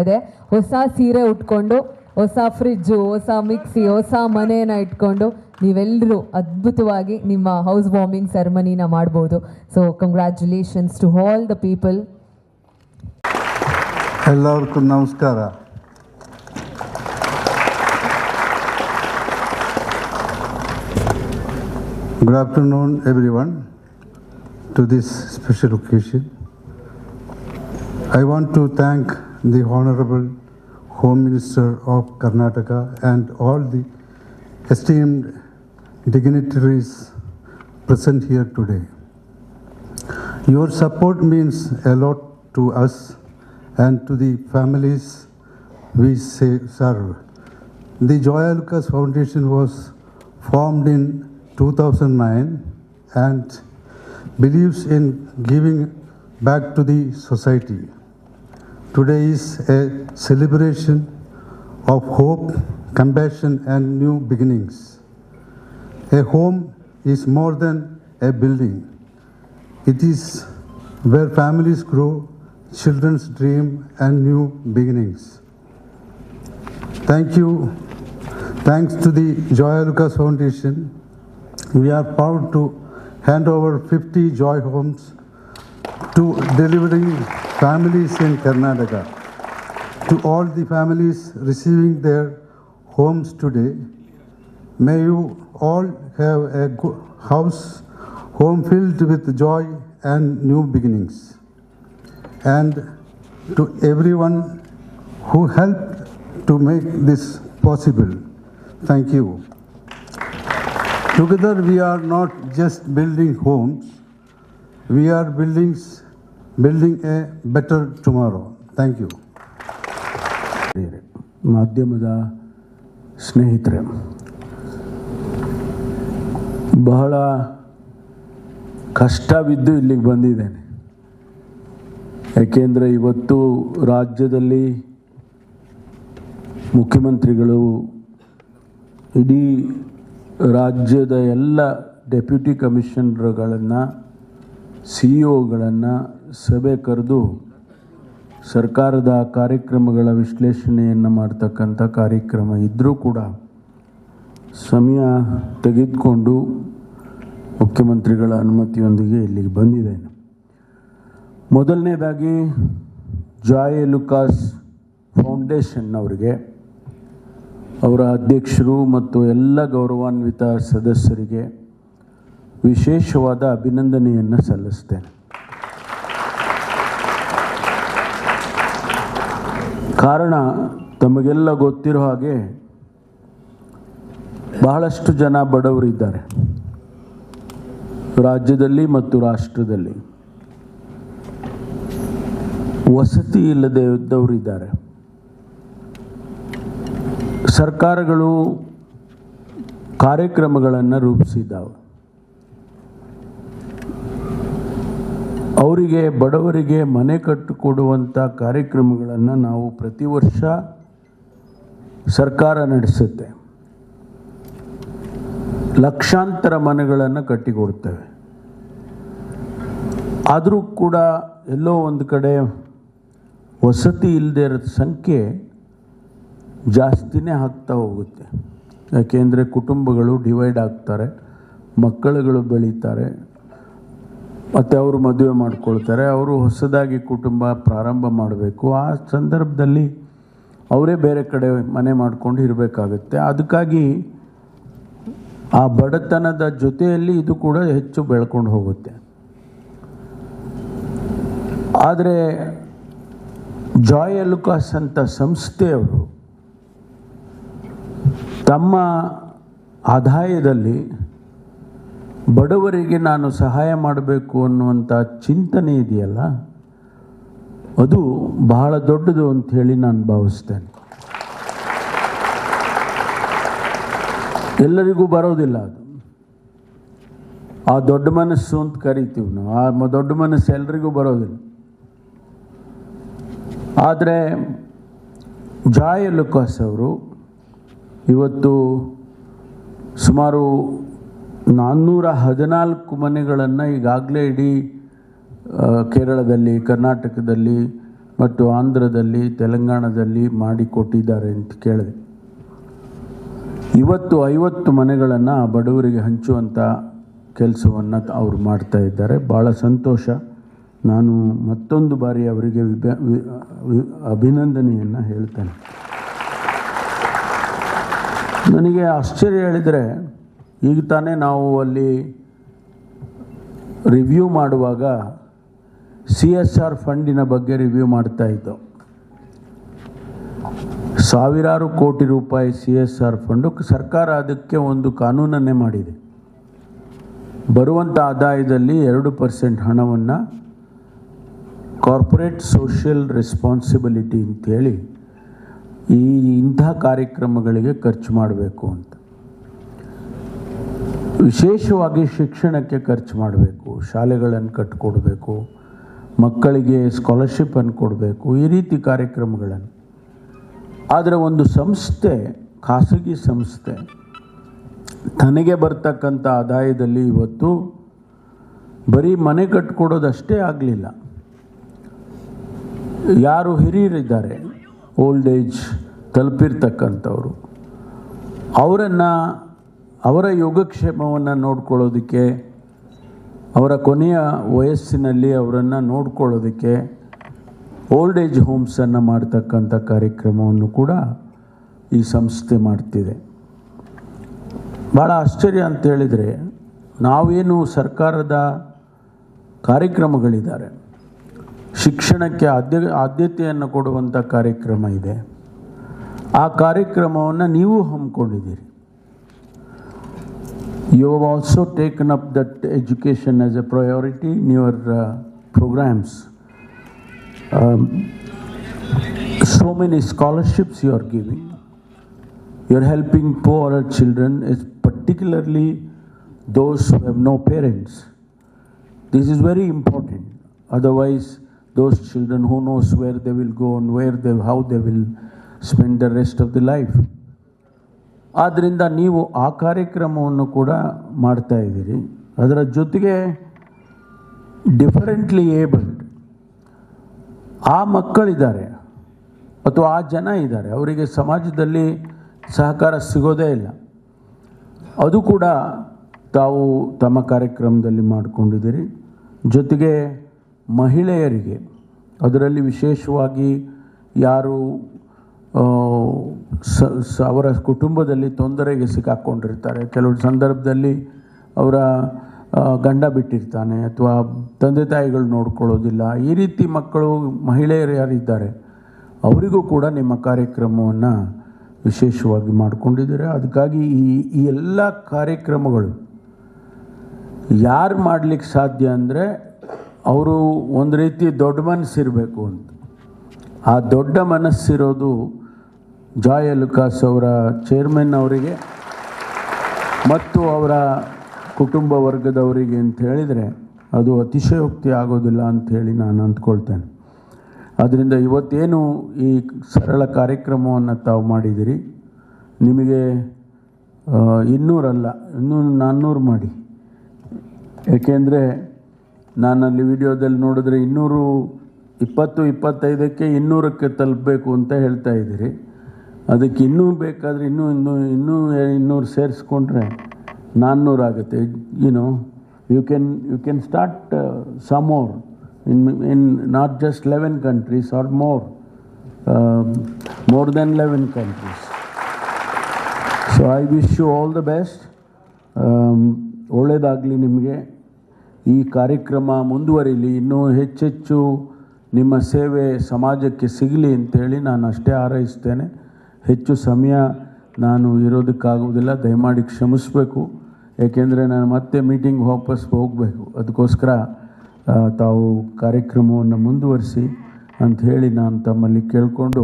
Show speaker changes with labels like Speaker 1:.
Speaker 1: ಇದೆ. ಹೊಸ ಸೀರೆ ಉಟ್ಕೊಂಡು, ಹೊಸ ಫ್ರಿಜ್ಜು, ಹೊಸ ಮಿಕ್ಸಿ, ಹೊಸ ಮನೇನ ಇಟ್ಕೊಂಡು ನೀವೆಲ್ಲರೂ ಅದ್ಭುತವಾಗಿ ನಿಮ್ಮ ಹೌಸ್ ವಾರ್ಮಿಂಗ್ ಸೆರೆಮನಿನ ಮಾಡ್ಬೋದು. So congratulations to all the people.
Speaker 2: ಎಲ್ಲರಿಗೂ ನಮಸ್ಕಾರ. Good afternoon, everyone, to this special occasion. I want to thank the Honorable Home Minister of Karnataka and all the esteemed dignitaries present here today. Your support means a lot to us and to the families we serve. The Joya Lucas Foundation was formed in 2009 and believes in giving back to the society. Today is a celebration of hope, compassion and new beginnings. A home is more than a building. It is where families grow, children's dream and new beginnings. Thank you. Thanks to the Joya Lucas Foundation, we are proud to hand over 50 Joy Homes to delivering families in Karnataka. To all the families receiving their homes today, may you all have a good home filled with joy and new beginnings. And to everyone who helped to make this possible, thank you. Together we are not just building homes, we are building a better tomorrow. Thank you.
Speaker 3: ಮಾಧ್ಯಮದ ಸ್ನೇಹಿತರೆ, ಬಹಳ ಕಷ್ಟವಿದ್ದು ಇಲ್ಲಿಗೆ ಬಂದಿದ್ದೇನೆ. ಯಾಕೆಂದರೆ ಇವತ್ತು ರಾಜ್ಯದಲ್ಲಿ ಮುಖ್ಯಮಂತ್ರಿಗಳು, ಇಡೀ ರಾಜ್ಯದ ಎಲ್ಲ ಡೆಪ್ಯೂಟಿ ಕಮಿಷನರ್ಗಳನ್ನು, CEO ಗಳನ್ನು ಸಭೆ ಕರೆದು ಸರ್ಕಾರದ ಕಾರ್ಯಕ್ರಮಗಳ ವಿಶ್ಲೇಷಣೆಯನ್ನು ಮಾಡ್ತಕ್ಕಂಥ ಕಾರ್ಯಕ್ರಮ ಇದ್ದರೂ ಕೂಡ ಸಮಯ ತೆಗೆದುಕೊಂಡು ಮುಖ್ಯಮಂತ್ರಿಗಳ ಅನುಮತಿಯೊಂದಿಗೆ ಇಲ್ಲಿಗೆ ಬಂದಿದ್ದೇನೆ. ಮೊದಲನೇದಾಗಿ ಜಾಯ್ ಲುಕಾಸ್ ಫೌಂಡೇಶನ್ನವರಿಗೆ, ಅವರ ಅಧ್ಯಕ್ಷರು ಮತ್ತು ಎಲ್ಲ ಗೌರವಾನ್ವಿತ ಸದಸ್ಯರಿಗೆ ವಿಶೇಷವಾದ ಅಭಿನಂದನೆಯನ್ನು ಸಲ್ಲಿಸ್ತೇನೆ. ಕಾರಣ ತಮಗೆಲ್ಲ ಗೊತ್ತಿರೋ ಹಾಗೆ ಬಹಳಷ್ಟು ಜನ ಬಡವರಿದ್ದಾರೆ ರಾಜ್ಯದಲ್ಲಿ ಮತ್ತು ರಾಷ್ಟ್ರದಲ್ಲಿ. ವಸತಿ ಇಲ್ಲದೆ ಇದ್ದವರಿದ್ದಾರೆ. ಸರ್ಕಾರಗಳು ಕಾರ್ಯಕ್ರಮಗಳನ್ನು ರೂಪಿಸಿದ್ದಾವೆ. ಅವರಿಗೆ, ಬಡವರಿಗೆ ಮನೆ ಕಟ್ಟಿಕೊಡುವಂಥ ಕಾರ್ಯಕ್ರಮಗಳನ್ನು ನಾವು ಪ್ರತಿ ವರ್ಷ ಸರ್ಕಾರ ನಡೆಸುತ್ತೆ. ಲಕ್ಷಾಂತರ ಮನೆಗಳನ್ನು ಕಟ್ಟಿಕೊಡ್ತೇವೆ. ಆದರೂ ಕೂಡ ಎಲ್ಲೋ ಒಂದು ಕಡೆ ವಸತಿ ಇಲ್ಲದೆ ಇರೋ ಸಂಖ್ಯೆ ಜಾಸ್ತಿನೇ ಆಗ್ತಾ ಹೋಗುತ್ತೆ. ಯಾಕೆಂದರೆ ಕುಟುಂಬಗಳು ಡಿವೈಡ್ ಆಗ್ತಾರೆ, ಮಕ್ಕಳುಗಳು ಬೆಳೀತಾರೆ, ಮತ್ತು ಅವರು ಮದುವೆ ಮಾಡ್ಕೊಳ್ತಾರೆ, ಅವರು ಹೊಸದಾಗಿ ಕುಟುಂಬ ಪ್ರಾರಂಭ ಮಾಡಬೇಕು. ಆ ಸಂದರ್ಭದಲ್ಲಿ ಅವರೇ ಬೇರೆ ಕಡೆ ಮನೆ ಮಾಡ್ಕೊಂಡು ಇರಬೇಕಾಗುತ್ತೆ. ಅದಕ್ಕಾಗಿ ಆ ಬಡತನದ ಜೊತೆಯಲ್ಲಿ ಇದು ಕೂಡ ಹೆಚ್ಚು ಬೆಳ್ಕೊಂಡು ಹೋಗುತ್ತೆ. ಆದರೆ ಜಾಯ್ ಲುಕಾಸ್ ಅಂತ ಸಂಸ್ಥೆಯವರು ತಮ್ಮ ಆದಾಯದಲ್ಲಿ ಬಡವರಿಗೆ ನಾನು ಸಹಾಯ ಮಾಡಬೇಕು ಅನ್ನುವಂಥ ಚಿಂತನೆ ಇದೆಯಲ್ಲ, ಅದು ಬಹಳ ದೊಡ್ಡದು ಅಂಥೇಳಿ ನಾನು ಭಾವಿಸ್ತೇನೆ. ಎಲ್ಲರಿಗೂ ಬರೋದಿಲ್ಲ ಅದು. ಆ ದೊಡ್ಡ ಮನಸ್ಸು ಅಂತ ಕರಿತೀವಿ ನಾವು. ಆ ದೊಡ್ಡ ಮನಸ್ಸು ಎಲ್ರಿಗೂ ಬರೋದಿಲ್ಲ. ಆದರೆ ಜಾಯ್ ಲುಕಾಸ್ ಅವರು ಇವತ್ತು ಸುಮಾರು 414 ಮನೆಗಳನ್ನು ಈಗಾಗಲೇ ಇಡೀ ಕೇರಳದಲ್ಲಿ, ಕರ್ನಾಟಕದಲ್ಲಿ ಮತ್ತು ಆಂಧ್ರದಲ್ಲಿ, ತೆಲಂಗಾಣದಲ್ಲಿ ಮಾಡಿಕೊಟ್ಟಿದ್ದಾರೆ ಅಂತ ಕೇಳಿದೆ. ಇವತ್ತು 50 ಮನೆಗಳನ್ನು ಬಡವರಿಗೆ ಹಂಚುವಂಥ ಕೆಲಸವನ್ನು ಅವರು ಮಾಡ್ತಾ ಇದ್ದಾರೆ. ಭಾಳ ಸಂತೋಷ. ನಾನು ಮತ್ತೊಂದು ಬಾರಿ ಅವರಿಗೆ ಅಭಿನಂದನೆಯನ್ನು ಹೇಳ್ತೇನೆ. ನನಗೆ ಆಶ್ಚರ್ಯ ಹೇಳಿದರೆ, ಈಗ ತಾನೇ ನಾವು ಅಲ್ಲಿ ರಿವ್ಯೂ ಮಾಡುವಾಗ CSR ಫಂಡಿನ ಬಗ್ಗೆ ರಿವ್ಯೂ ಮಾಡ್ತಾ ಇದ್ದೋ. ಸಾವಿರಾರು ಕೋಟಿ ರೂಪಾಯಿ CSR ಫಂಡು. ಸರ್ಕಾರ ಅದಕ್ಕೆ ಒಂದು ಕಾನೂನನ್ನೇ ಮಾಡಿದೆ. ಬರುವಂಥ ಆದಾಯದಲ್ಲಿ 2% ಹಣವನ್ನು ಕಾರ್ಪೊರೇಟ್ ಸೋಷಿಯಲ್ ರೆಸ್ಪಾನ್ಸಿಬಿಲಿಟಿ ಅಂತೇಳಿ ಇಂಥ ಕಾರ್ಯಕ್ರಮಗಳಿಗೆ ಖರ್ಚು ಮಾಡಬೇಕು ಅಂತ. ವಿಶೇಷವಾಗಿ ಶಿಕ್ಷಣಕ್ಕೆ ಖರ್ಚು ಮಾಡಬೇಕು, ಶಾಲೆಗಳನ್ನು ಕಟ್ಟಿಕೊಡ್ಬೇಕು, ಮಕ್ಕಳಿಗೆ ಸ್ಕಾಲರ್ಶಿಪ್ಪನ್ನು ಕೊಡಬೇಕು, ಈ ರೀತಿ ಕಾರ್ಯಕ್ರಮಗಳನ್ನು. ಆದರೆ ಒಂದು ಸಂಸ್ಥೆ, ಖಾಸಗಿ ಸಂಸ್ಥೆ, ತನಗೆ ಬರ್ತಕ್ಕಂಥ ಆದಾಯದಲ್ಲಿ ಇವತ್ತು ಬರೀ ಮನೆ ಕಟ್ಟಿಕೊಡೋದಷ್ಟೇ ಆಗಲಿಲ್ಲ. ಯಾರು ಹಿರಿಯರಿದ್ದಾರೆ, ಓಲ್ಡ್ ಏಜ್ ತಲುಪಿರ್ತಕ್ಕಂಥವ್ರು, ಅವರ ಯೋಗಕ್ಷೇಮವನ್ನು ನೋಡ್ಕೊಳ್ಳೋದಕ್ಕೆ, ಅವರ ಕೊನೆಯ ವಯಸ್ಸಿನಲ್ಲಿ ಅವರನ್ನು ನೋಡ್ಕೊಳ್ಳೋದಕ್ಕೆ ಓಲ್ಡ್ ಏಜ್ ಹೋಮ್ಸನ್ನು ಮಾಡ್ತಕ್ಕಂಥ ಕಾರ್ಯಕ್ರಮವನ್ನು ಕೂಡ ಈ ಸಂಸ್ಥೆ ಮಾಡ್ತಿದೆ. ಭಾಳ ಆಶ್ಚರ್ಯ ಅಂತ ಹೇಳಿದರೆ, ನಾವೇನು ಸರ್ಕಾರದ ಕಾರ್ಯಕ್ರಮಗಳಿದ್ದಾರೆ, ಶಿಕ್ಷಣಕ್ಕೆ ಆದ್ಯತೆಯನ್ನು ಕೊಡುವಂಥ ಕಾರ್ಯಕ್ರಮ ಇದೆ. ಆ ಕಾರ್ಯಕ್ರಮವನ್ನು ನೀವು ಹಮ್ಮಿಕೊಂಡಿದ್ದೀರಿ. You have also taken up that education as a priority in your programs. So many scholarships you are giving. You are helping poorer children, particularly those who have no parents. This is very important. Otherwise, those children, who knows where they will go and how they will spend the rest of the life. ಆದ್ದರಿಂದ ನೀವು ಆ ಕಾರ್ಯಕ್ರಮವನ್ನು ಕೂಡ ಮಾಡ್ತಾ ಇದ್ದೀರಿ. ಅದರ ಜೊತೆಗೆ differently abled ಆ ಮಕ್ಕಳಿದ್ದಾರೆ ಅಥವಾ ಆ ಜನ ಇದ್ದಾರೆ, ಅವರಿಗೆ ಸಮಾಜದಲ್ಲಿ ಸಹಕಾರ ಸಿಗೋದೇ ಇಲ್ಲ. ಅದು ಕೂಡ ತಾವು ತಮ್ಮ ಕಾರ್ಯಕ್ರಮದಲ್ಲಿ ಮಾಡಿಕೊಂಡಿದ್ದೀರಿ. ಜೊತೆಗೆ ಮಹಿಳೆಯರಿಗೆ, ಅದರಲ್ಲಿ ವಿಶೇಷವಾಗಿ ಯಾರು ಅವರ ಕುಟುಂಬದಲ್ಲಿ ತೊಂದರೆಗೆ ಸಿಕ್ಕಾಕ್ಕೊಂಡಿರ್ತಾರೆ, ಕೆಲವು ಸಂದರ್ಭದಲ್ಲಿ ಅವರ ಗಂಡ ಬಿಟ್ಟಿರ್ತಾನೆ ಅಥವಾ ತಂದೆ ತಾಯಿಗಳು ನೋಡ್ಕೊಳ್ಳೋದಿಲ್ಲ, ಈ ರೀತಿ ಮಕ್ಕಳು, ಮಹಿಳೆಯರು ಯಾರಿದ್ದಾರೆ ಅವರಿಗೂ ಕೂಡ ನಿಮ್ಮ ಕಾರ್ಯಕ್ರಮವನ್ನು ವಿಶೇಷವಾಗಿ ಮಾಡಿಕೊಂಡಿದ್ದಾರೆ. ಅದಕ್ಕಾಗಿ ಈ ಎಲ್ಲ ಕಾರ್ಯಕ್ರಮಗಳು ಯಾರು ಮಾಡಲಿಕ್ಕೆ ಸಾಧ್ಯ ಅಂದರೆ, ಅವರು ಒಂದು ರೀತಿ ದೊಡ್ಡ ಮನಸ್ಸಿರಬೇಕು ಅಂತ. ಆ ದೊಡ್ಡ ಮನಸ್ಸಿರೋದು ಜಾಯ್ ಅಲುಕಾಸ್ ಅವರ ಚೇರ್ಮನ್ ಅವರಿಗೆ ಮತ್ತು ಅವರ ಕುಟುಂಬ ವರ್ಗದವರಿಗೆ ಅಂತ ಹೇಳಿದರೆ ಅದು ಅತಿಶಯೋಕ್ತಿ ಆಗೋದಿಲ್ಲ ಅಂಥೇಳಿ ನಾನು ಅಂದ್ಕೊಳ್ತೇನೆ. ಆದ್ದರಿಂದ ಇವತ್ತೇನು ಈ ಸರಳ ಕಾರ್ಯಕ್ರಮವನ್ನು ತಾವು ಮಾಡಿದ್ದೀರಿ, ನಿಮಗೆ 200 ಅಲ್ಲ, ಇನ್ನೂ 400 ಮಾಡಿ. ಏಕೆಂದರೆ ನಾನಲ್ಲಿ ವಿಡಿಯೋದಲ್ಲಿ ನೋಡಿದ್ರೆ 220-25ಕ್ಕೆ 200ಕ್ಕೆ ತಲುಪಬೇಕು ಅಂತ ಹೇಳ್ತಾ ಇದ್ದೀರಿ. ಅದಕ್ಕೆ ಇನ್ನೂ ಬೇಕಾದರೆ ಇನ್ನೂ 200 ಸೇರಿಸ್ಕೊಂಡ್ರೆ 400 ಆಗುತ್ತೆ. You can start some more in not just 11 countries or more than 11 countries. So I wish you all the best. ಒಳ್ಳೆಯದಾಗಲಿ ನಿಮಗೆ. ಈ ಕಾರ್ಯಕ್ರಮ ಮುಂದುವರಿಲಿ, ಇನ್ನೂ ಹೆಚ್ಚೆಚ್ಚು ನಿಮ್ಮ ಸೇವೆ ಸಮಾಜಕ್ಕೆ ಸಿಗಲಿ ಅಂತೇಳಿ ನಾನು ಅಷ್ಟೇ ಹಾರೈಸ್ತೇನೆ. ಹೆಚ್ಚು ಸಮಯ ನಾನು ಇರೋದಕ್ಕಾಗುವುದಿಲ್ಲ, ದಯಮಾಡಿ ಕ್ಷಮಿಸಬೇಕು. ಏಕೆಂದರೆ ನಾನು ಮತ್ತೆ ಮೀಟಿಂಗ್ ವಾಪಸ್ ಹೋಗಬೇಕು. ಅದಕ್ಕೋಸ್ಕರ ತಾವು ಕಾರ್ಯಕ್ರಮವನ್ನು ಮುಂದುವರಿಸಿ ಅಂಥೇಳಿ ನಾನು ತಮ್ಮಲ್ಲಿ ಕೇಳಿಕೊಂಡು